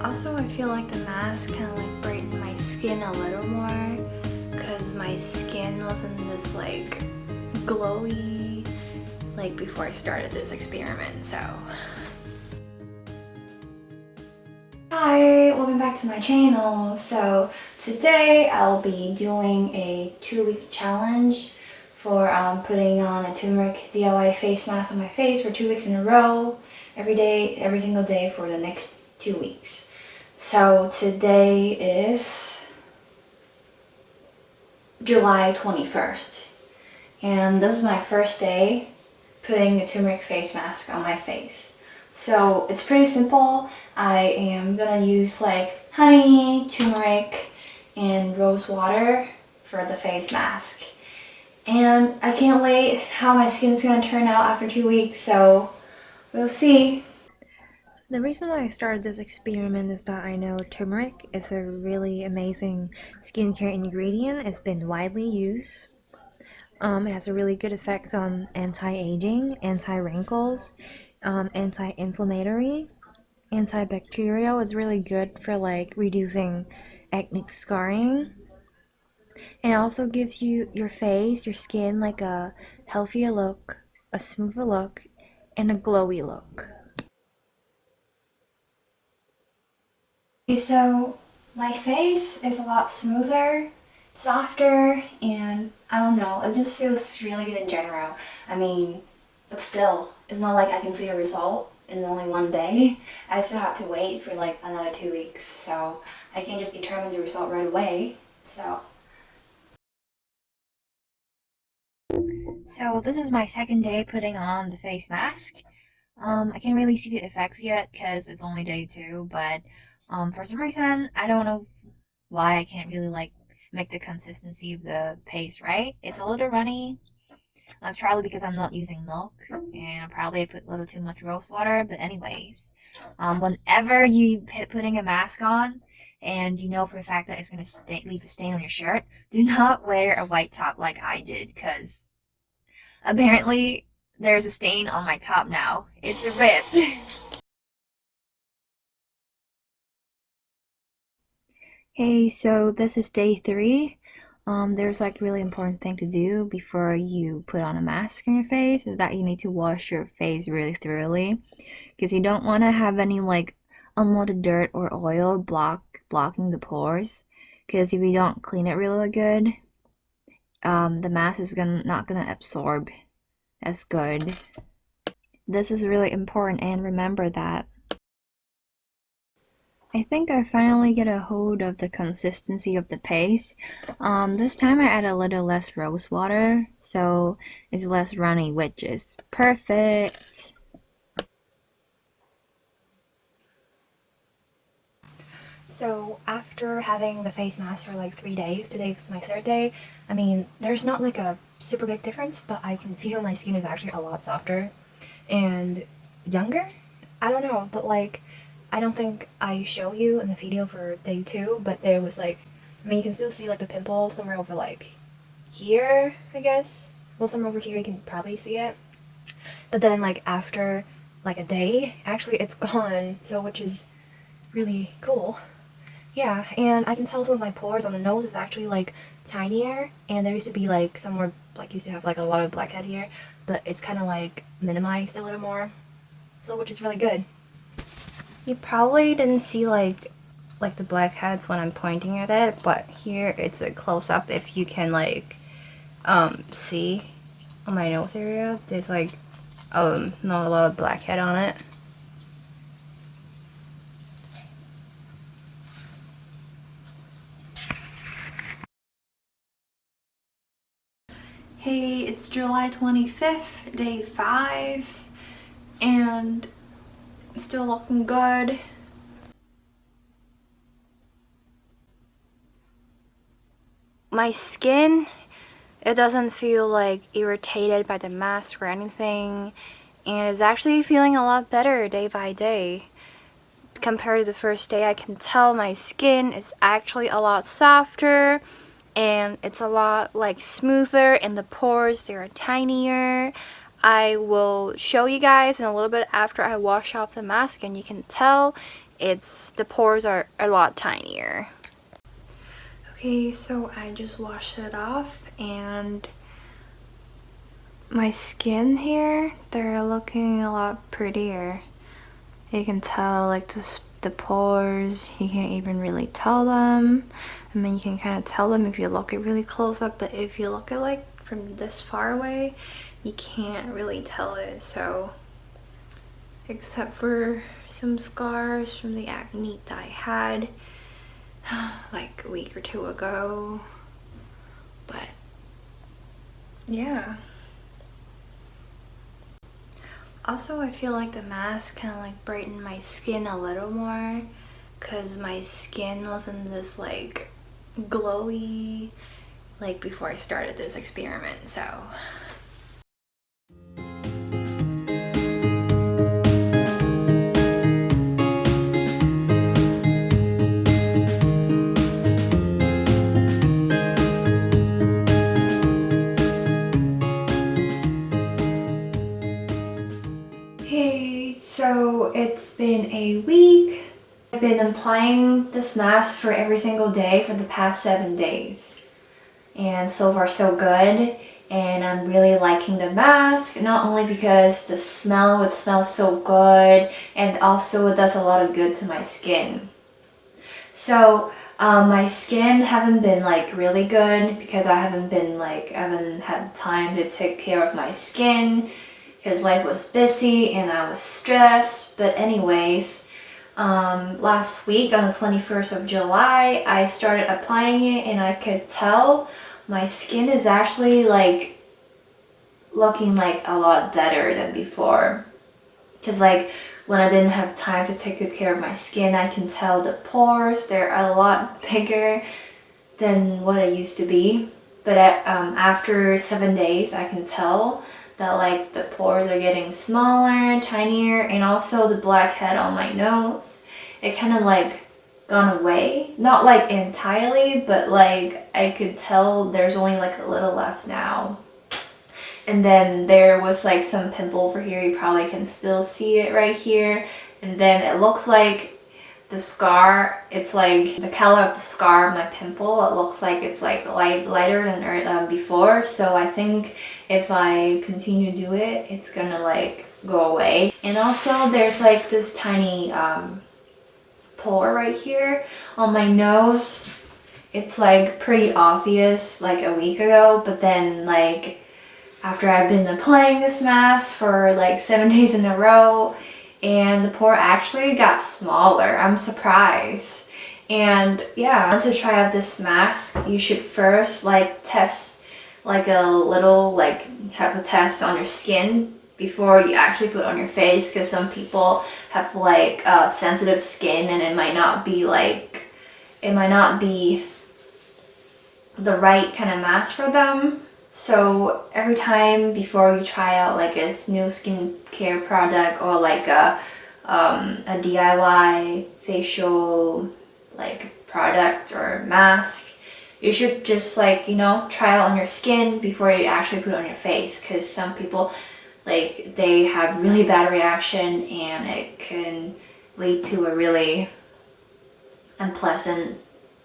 Also, I feel like the mask kind of like brightened my skin a little more because my skin wasn't this like glowy like before I started this experiment, so. Hi, welcome back to my channel. So today I'll be doing a 2-week challenge for putting on a turmeric DIY face mask on my face for 2 weeks in a row, every day, every single day for the next 2 weeks. So today is July 21st, and this is my first day putting the turmeric face mask on my face. So it's pretty simple. I am gonna use like honey, turmeric, and rose water for the face mask. And I can't wait how my skin's gonna turn out after 2 weeks, so we'll see. The reason why I started this experiment is that I know turmeric is a really amazing skincare ingredient. It's been widely used. It has a really good effect on anti-aging, anti-wrinkles, anti-inflammatory, antibacterial. It's really good for like reducing acne scarring. And it also gives you your face, your skin like a healthier look, a smoother look, and a glowy look. Okay, so my face is a lot smoother, softer, and I don't know, it just feels really good in general. I mean, but still, it's not like I can see a result in only one day. I still have to wait for like another 2 weeks, so I can't just determine the result right away. So this is my second day putting on the face mask. I can't really see the effects yet because it's only day 2, but for some reason, I don't know why I can't really like make the consistency of the paste right. It's a little runny. That's probably because I'm not using milk, and probably I put a little too much rose water. But anyways, whenever you putting a mask on, and you know for a fact that it's gonna leave a stain on your shirt, do not wear a white top like I did, because apparently there's a stain on my top now. It's a rip. Hey, so this is day 3. There's like really important thing to do before you put on a mask on your face is that you need to wash your face really thoroughly because you don't want to have any like unwanted dirt or oil blocking the pores, because if you don't clean it really good, the mask is not gonna absorb as good. This is really important, and remember that. I think I finally get a hold of the consistency of the paste. This time I add a little less rose water, so it's less runny, which is perfect. So after having the face mask for like 3 days, today is my 3rd day, I mean, there's not like a super big difference, but I can feel my skin is actually a lot softer and younger. I don't know, but like, I don't think I show you in the video for day 2, but there was like, I mean, you can still see like the pimple somewhere over like here, I guess. Well, somewhere over here you can probably see it. But then like after like a day, actually it's gone, so which is really cool. Yeah, and I can tell some of my pores on the nose is actually like tinier, and there used to be like somewhere like used to have like a lot of blackhead here, but it's kind of like minimized a little more, so which is really good. You probably didn't see like the blackheads when I'm pointing at it, but here it's a close-up. If you can like see on my nose area, there's like not a lot of blackhead on it. Hey, it's July 25th, day 5, and it's still looking good. My skin, it doesn't feel like irritated by the mask or anything, and it's actually feeling a lot better day by day. Compared to the first day, I can tell my skin is actually a lot softer, and it's a lot like smoother, and the pores, they're tinier. I will show you guys in a little bit after I wash off the mask, and you can tell the pores are a lot tinier. Okay, so I just washed it off, and my skin here, they're looking a lot prettier. You can tell like the pores, you can't even really tell them. I mean, you can kind of tell them if you look at really close up, but if you look at like from this far away, you can't really tell it. So except for some scars from the acne that I had like a week or two ago, but yeah. Also, I feel like the mask kind of like brightened my skin a little more, because my skin wasn't this like glowy like before I started this experiment. So hey, so it's been a week. I've been applying this mask for every single day for the past 7 days. And so far so good. And I'm really liking the mask, not only because it smells so good, and also it does a lot of good to my skin. So my skin haven't been like really good because I haven't had time to take care of my skin because life was busy and I was stressed. But anyways, last week on the 21st of July, I started applying it, and I could tell my skin is actually like looking like a lot better than before. Because like when I didn't have time to take good care of my skin, I can tell the pores, they're a lot bigger than what it used to be. But after 7 days, I can tell that like the pores are getting smaller, tinier, and also the blackhead on my nose, it kind of like gone away. Not like entirely, but like I could tell there's only like a little left now. And then there was like some pimple over here, you probably can still see it right here. And then it looks like the scar, it's like the color of the scar of my pimple, it looks like it's like lighter than before. So I think if I continue to do it, it's gonna like go away. And also there's like this tiny pore right here on my nose. It's like pretty obvious like a week ago, but then like after I've been applying this mask for like 7 days in a row, and the pore actually got smaller. I'm surprised. And yeah, to try out this mask, you should first like test like a little, like have a test on your skin before you actually put it on your face, because some people have like sensitive skin, and it might not be the right kind of mask for them. So every time before you try out like a new skincare product or like a DIY facial like product or mask, you should just like, you know, try it on your skin before you actually put it on your face, because some people like they have really bad reaction and it can lead to a really unpleasant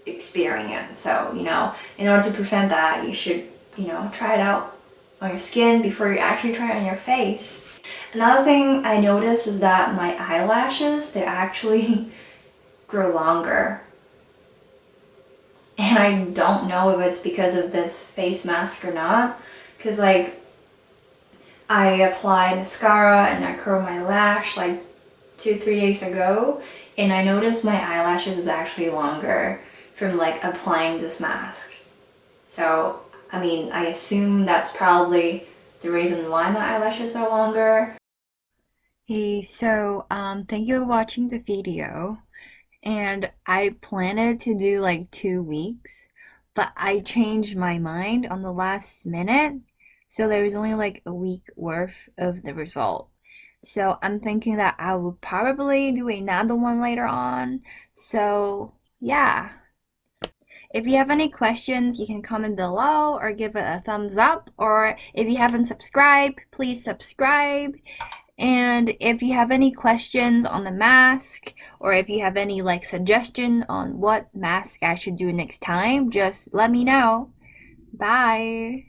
experience. So, you know, in order to prevent that, you should, you know, try it out on your skin before you actually try it on your face. Another thing I noticed is that my eyelashes, they actually grow longer. And I don't know if it's because of this face mask or not, because like I applied mascara and I curled my lash like 2-3 days ago, and I noticed my eyelashes is actually longer from like applying this mask. So I mean, I assume that's probably the reason why my eyelashes are longer. Hey, so thank you for watching the video. And I planned to do like 2 weeks, but I changed my mind on the last minute. So there's only like a week worth of the result. So I'm thinking that I will probably do another one later on. So yeah. If you have any questions, you can comment below or give it a thumbs up. Or if you haven't subscribed, please subscribe. And if you have any questions on the mask, or if you have any like suggestion on what mask I should do next time, just let me know. Bye.